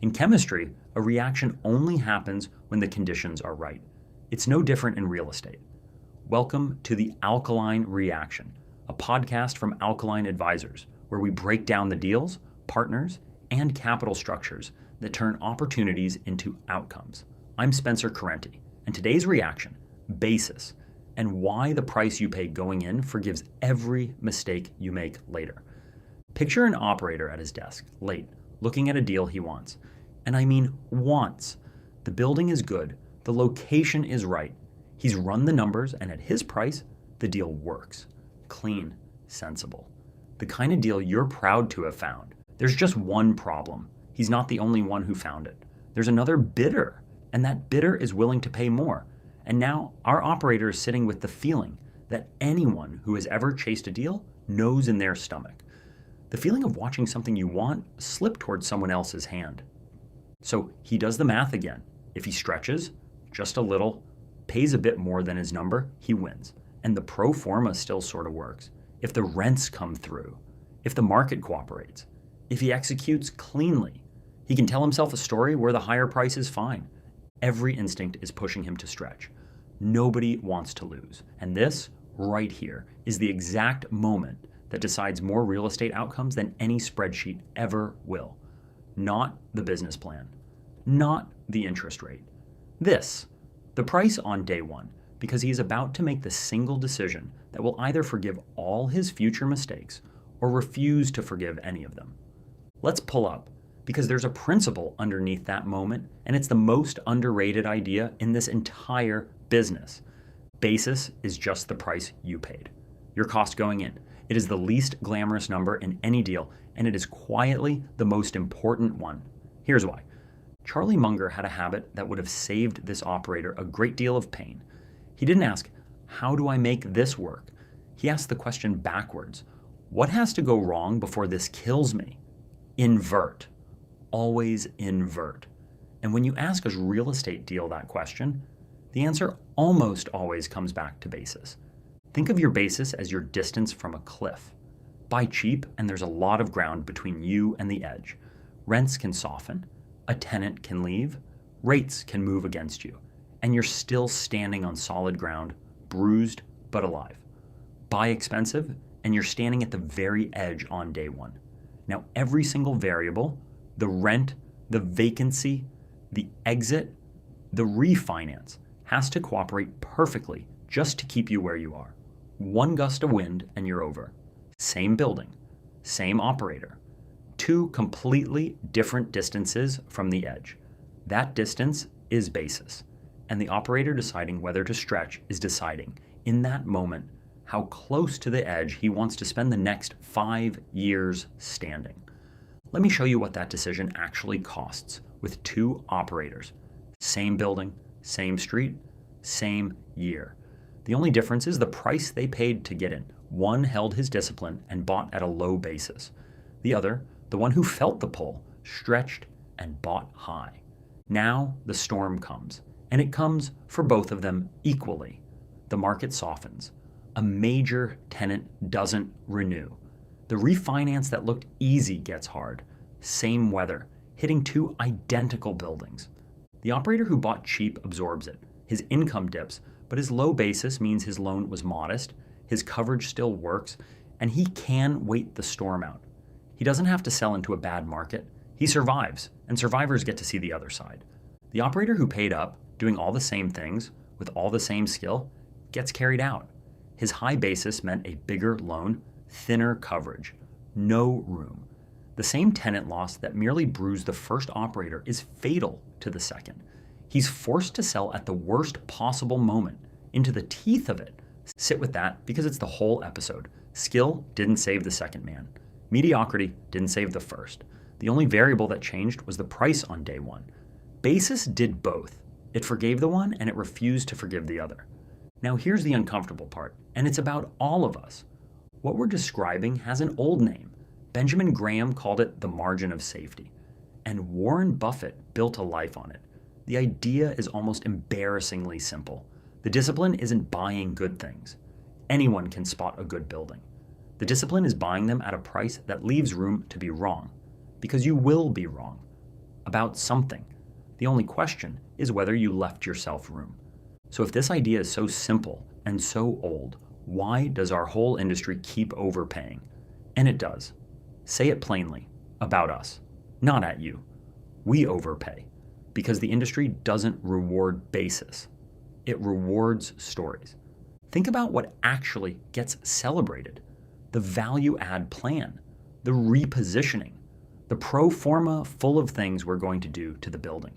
In chemistry, a reaction only happens when the conditions are right. It's no different in real estate. Welcome to the Alkaline Reaction, a podcast from Alkaline Advisors, where we break down the deals, partners, and capital structures that turn opportunities into outcomes. I'm Spencer Correnti, and today's reaction, basis, and why the price you pay going in forgives every mistake you make later. Picture an operator at his desk, late, looking at a deal he wants. And I mean wants. The building is good, the location is right. He's run the numbers, and at his price, the deal works. Clean, sensible. The kind of deal you're proud to have found. There's just one problem. He's not the only one who found it. There's another bidder, and that bidder is willing to pay more. And now our operator is sitting with the feeling that anyone who has ever chased a deal knows in their stomach. The feeling of watching something you want slip towards someone else's hand. So he does the math again. If he stretches just a little, pays a bit more than his number, he wins. And the pro forma still sort of works. If the rents come through, if the market cooperates, if he executes cleanly, he can tell himself a story where the higher price is fine. Every instinct is pushing him to stretch. Nobody wants to lose. And this, right here, is the exact moment that decides more real estate outcomes than any spreadsheet ever will. Not the business plan, not the interest rate. This, the price on day one, because he is about to make the single decision that will either forgive all his future mistakes or refuse to forgive any of them. Let's pull up, because there's a principle underneath that moment, and it's the most underrated idea in this entire business. Basis is just the price you paid. Your cost going in. It is the least glamorous number in any deal, and it is quietly the most important one. Here's why. Charlie Munger had a habit that would have saved this operator a great deal of pain. He didn't ask, how do I make this work? He asked the question backwards. What has to go wrong before this kills me? Invert. Always invert. And when you ask a real estate deal that question, the answer almost always comes back to basis. Think of your basis as your distance from a cliff. Buy cheap, and there's a lot of ground between you and the edge. Rents can soften, a tenant can leave, rates can move against you, and you're still standing on solid ground, bruised but alive. Buy expensive, and you're standing at the very edge on day one. Now, every single variable, the rent, the vacancy, the exit, the refinance, has to cooperate perfectly just to keep you where you are. One gust of wind and you're over. Same building, same operator. Two completely different distances from the edge. That distance is basis. And the operator deciding whether to stretch is deciding, in that moment, how close to the edge he wants to spend the next 5 years standing. Let me show you what that decision actually costs with two operators. Same building, same street, same year. The only difference is the price they paid to get in. One held his discipline and bought at a low basis. The other, the one who felt the pull, stretched and bought high. Now the storm comes, and it comes for both of them equally. The market softens. A major tenant doesn't renew. The refinance that looked easy gets hard. Same weather, hitting two identical buildings. The operator who bought cheap absorbs it. His income dips, but his low basis means his loan was modest, his coverage still works, and he can wait the storm out. He doesn't have to sell into a bad market. He survives, and survivors get to see the other side. The operator who paid up, doing all the same things, with all the same skill, gets carried out. His high basis meant a bigger loan, thinner coverage, no room. The same tenant loss that merely bruised the first operator is fatal to the second. He's forced to sell at the worst possible moment, into the teeth of it. Sit with that because it's the whole episode. Skill didn't save the second man. Mediocrity didn't save the first. The only variable that changed was the price on day one. Basis did both. It forgave the one and it refused to forgive the other. Now here's the uncomfortable part, and it's about all of us. What we're describing has an old name. Benjamin Graham called it the margin of safety, and Warren Buffett built a life on it. The idea is almost embarrassingly simple. The discipline isn't buying good things. Anyone can spot a good building. The discipline is buying them at a price that leaves room to be wrong, because you will be wrong. about something. The only question is whether you left yourself room. So if this idea is so simple and so old, why does our whole industry keep overpaying? And it does. Say it plainly, about us, not at you. We overpay because the industry doesn't reward basis. It rewards stories. Think about what actually gets celebrated. The value add plan, the repositioning, the pro forma full of things we're going to do to the building.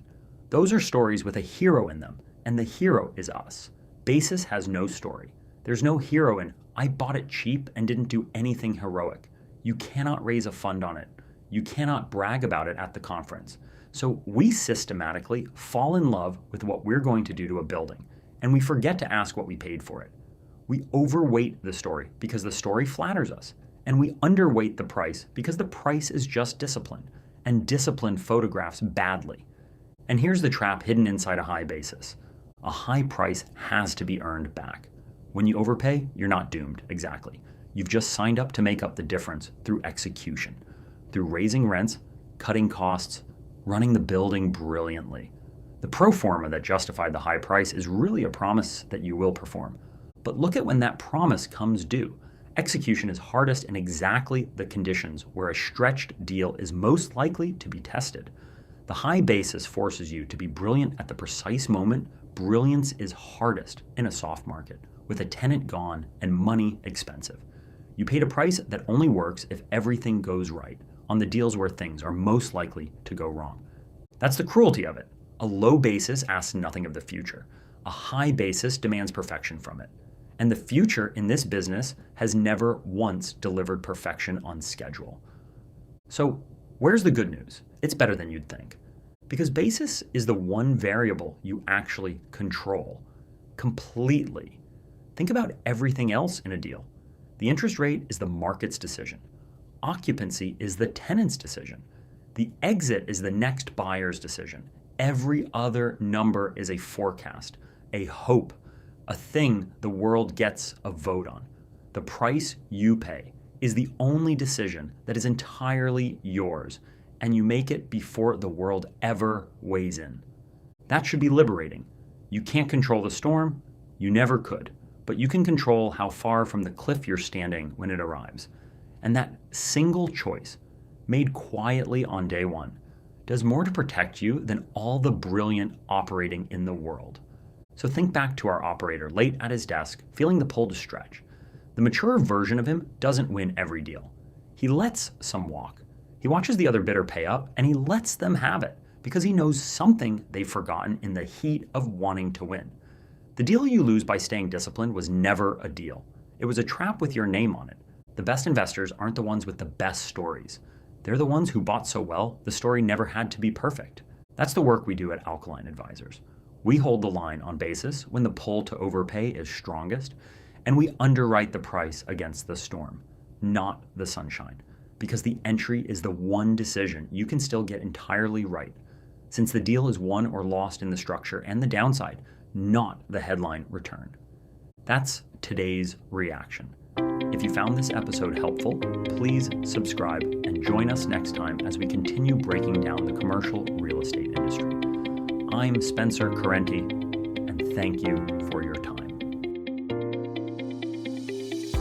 Those are stories with a hero in them, and the hero is us. Basis has no story. There's no hero in, I bought it cheap and didn't do anything heroic. You cannot raise a fund on it. You cannot brag about it at the conference. So we systematically fall in love with what we're going to do to a building, and we forget to ask what we paid for it. We overweight the story because the story flatters us, and we underweight the price because the price is just discipline, and discipline photographs badly. And here's the trap hidden inside a high basis. A high price has to be earned back. When you overpay, you're not doomed, exactly. You've just signed up to make up the difference through execution, through raising rents, cutting costs, running the building brilliantly. The pro forma that justified the high price is really a promise that you will perform. But look at when that promise comes due. Execution is hardest in exactly the conditions where a stretched deal is most likely to be tested. The high basis forces you to be brilliant at the precise moment. Brilliance is hardest in a soft market, with a tenant gone and money expensive. You paid a price that only works if everything goes right, on the deals where things are most likely to go wrong. That's the cruelty of it. A low basis asks nothing of the future. A high basis demands perfection from it. And the future in this business has never once delivered perfection on schedule. So where's the good news? It's better than you'd think. Because basis is the one variable you actually control completely. Think about everything else in a deal. The interest rate is the market's decision. Occupancy is the tenant's decision. The exit is the next buyer's decision. Every other number is a forecast, a hope, a thing the world gets a vote on. The price you pay is the only decision that is entirely yours, and you make it before the world ever weighs in. That should be liberating. You can't control the storm, you never could, but you can control how far from the cliff you're standing when it arrives. And that single choice, made quietly on day one, does more to protect you than all the brilliant operating in the world. So think back to our operator late at his desk, feeling the pull to stretch. The mature version of him doesn't win every deal. He lets some walk. He watches the other bidder pay up, and he lets them have it because he knows something they've forgotten in the heat of wanting to win. The deal you lose by staying disciplined was never a deal. It was a trap with your name on it. The best investors aren't the ones with the best stories. They're the ones who bought so well, the story never had to be perfect. That's the work we do at Alkaline Advisors. We hold the line on basis when the pull to overpay is strongest, and we underwrite the price against the storm, not the sunshine, because the entry is the one decision you can still get entirely right, since the deal is won or lost in the structure and the downside, not the headline return. That's today's reaction. If you found this episode helpful, please subscribe and join us next time as we continue breaking down the commercial real estate industry. I'm Spencer Correnti, and thank you for your time.